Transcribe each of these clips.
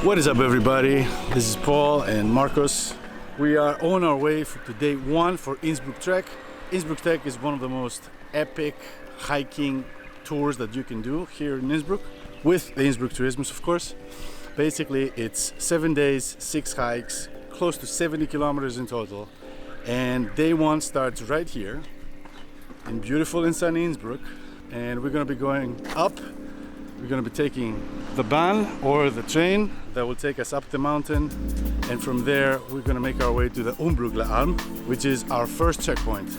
What is up, everybody? This is Paul and Marcos. We are on our way to day one for Innsbruck Trek. Innsbruck Trek is one of the most epic hiking tours that you can do here in Innsbruck, with the Innsbruck Tourismus, of course. Basically, it's 7 days, 6 hikes, close to 70 kilometers in total. And day one starts right here in beautiful and sunny Innsbruck. And we're going to be going up. We're going to be taking the Bahn or the train that will take us up the mountain, and from there we're going to make our way to the Umbrüggler Alm, which is our first checkpoint.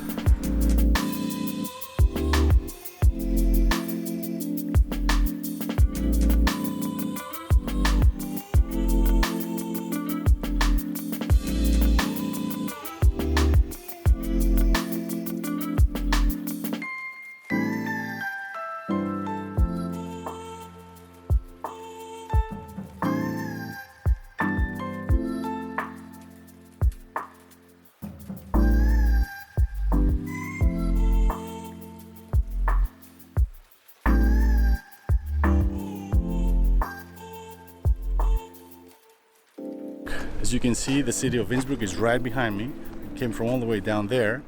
As you can see, the city of Innsbruck is right behind me. We came from all the way down there,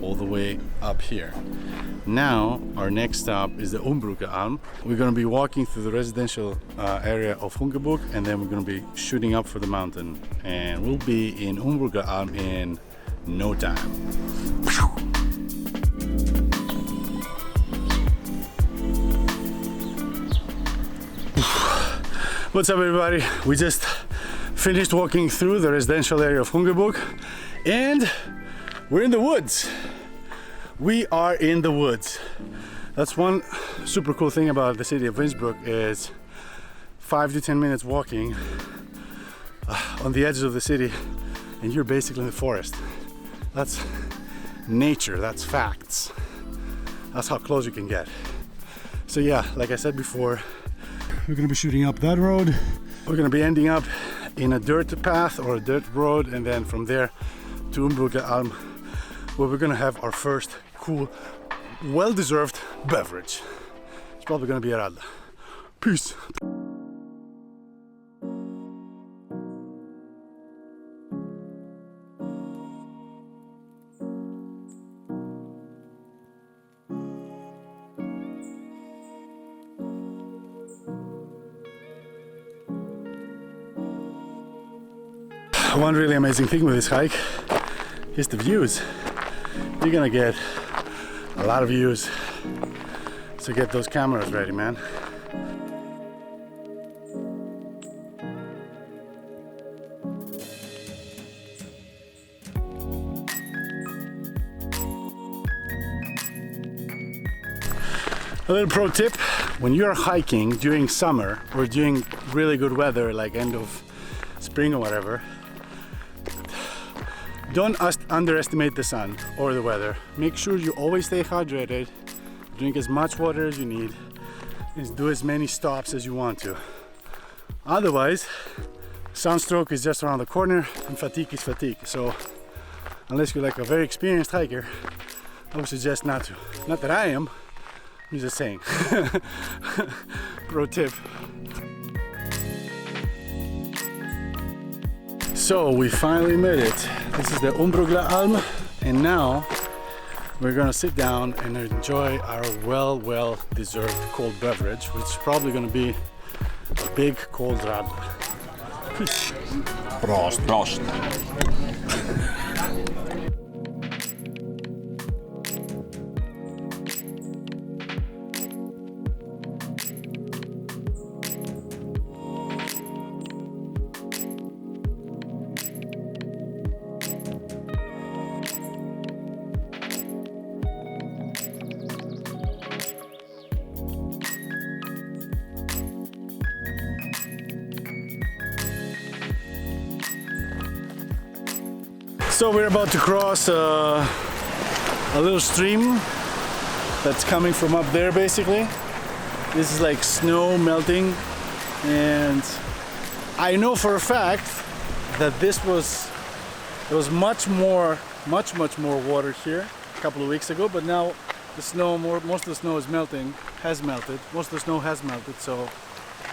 all the way up here. Now, our next stop is the Umbrüggler Alm. We're going to be walking through the residential area of Hungerburg, and then we're going to be shooting up for the mountain. And we'll be in Umbrüggler Alm in no time. What's up, everybody? We just finished walking through the residential area of Hungerburg, and we're in the woods. We are in the woods. That's one super cool thing about the city of Innsbruck, is 5 to 10 minutes walking on the edges of the city, and you're basically in the forest. That's nature, that's facts. That's how close you can get. So yeah, like I said before, we're gonna be shooting up that road. We're gonna be ending up in a dirt path or a dirt road, and then from there to Umbrüggler Alm, where we're gonna have our first cool, well-deserved beverage. It's probably gonna be a radler. Peace. One really amazing thing with this hike is the views. You're gonna get a lot of views, so get those cameras ready, man. A little pro tip: when you're hiking during summer or during really good weather, like end of spring or whatever, don't underestimate the sun or the weather. Make sure you always stay hydrated, drink as much water as you need, and do as many stops as you want to. Otherwise, sunstroke is just around the corner and fatigue is fatigue. So unless you're like a very experienced hiker, I would suggest not to. Not that I am, I'm just saying. Pro tip. So we finally made it. This is the Umbrüggler Alm, and now we're gonna sit down and enjoy our well-deserved cold beverage, which is probably gonna be a big cold radler. Prost, prost. So we're about to cross a little stream that's coming from up there, basically. This is like snow melting, and I know for a fact that there was much more water here a couple of weeks ago, but now the snow, most of the snow has melted. Most of the snow has melted, so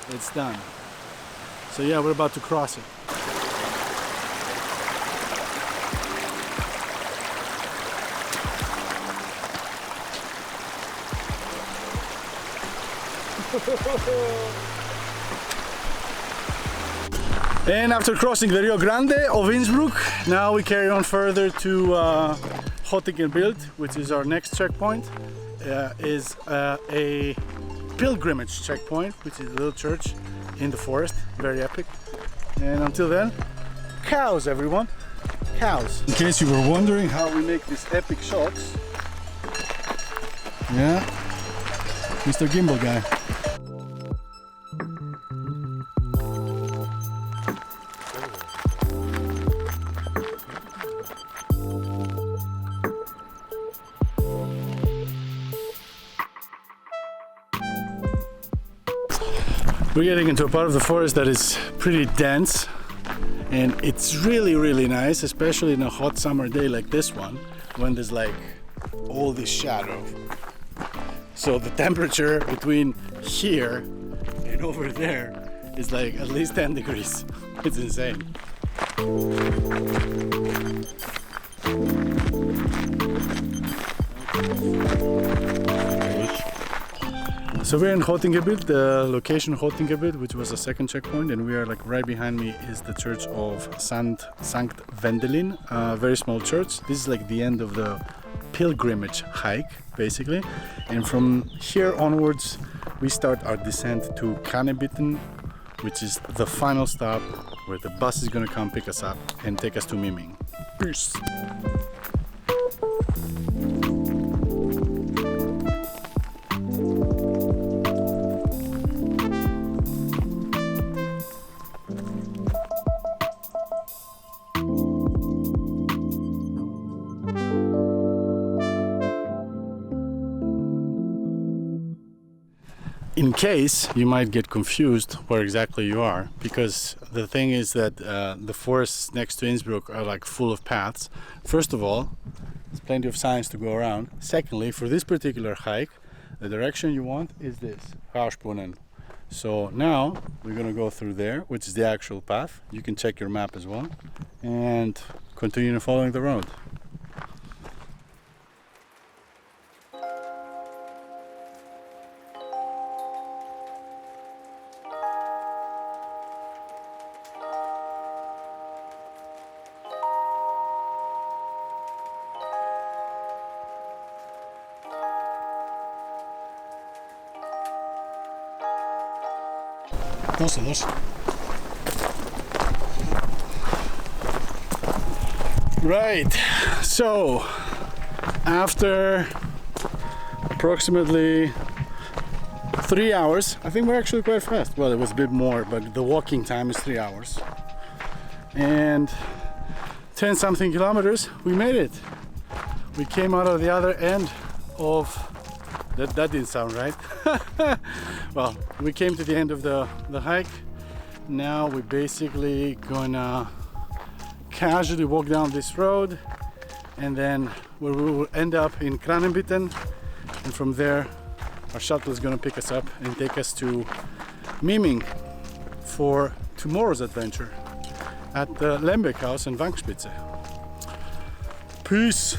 it's done. So yeah, we're about to cross it. And after crossing the Rio Grande of Innsbruck, now we carry on further to Höttinger Bild, which is our next checkpoint. Is a pilgrimage checkpoint, which is a little church in the forest, very epic. And until then, cows, everyone, cows. In case you were wondering how we make these epic shots, yeah, Mr. Gimbal guy. We're getting into a part of the forest that is pretty dense, and it's really nice, especially in a hot summer day like this one, when there's like all this shadow. So the temperature between here and over there is like at least 10 degrees. It's insane. So we're in Höttinger Bild, the location Höttinger Bild, which was a second checkpoint, and we are like right behind me is the church of Sankt Wendelin, a very small church. This is like the end of the pilgrimage hike, basically. And from here onwards, we start our descent to Kranebitten, which is the final stop where the bus is gonna come pick us up and take us to Miming. Peace! In case you might get confused where exactly you are, because the thing is that the forests next to Innsbruck are like full of paths. First of all, there's plenty of signs to go around. Secondly, for this particular hike, the direction you want is this, Kerschbuchhof. So now we're gonna go through there, which is the actual path. You can check your map as well and continue following the road. Right, so after approximately 3 hours, I think we're actually quite fast. Well, it was a bit more, but the walking time is 3 hours. And 10 something kilometers, we made it. We came out of the other end of that didn't sound right. Well, we came to the end of the hike. Now we're basically gonna casually walk down this road, and then we will end up in Kranebitten, and from there our shuttle is gonna pick us up and take us to Miming for tomorrow's adventure at the Lembeck House in Wankspitze. Peace!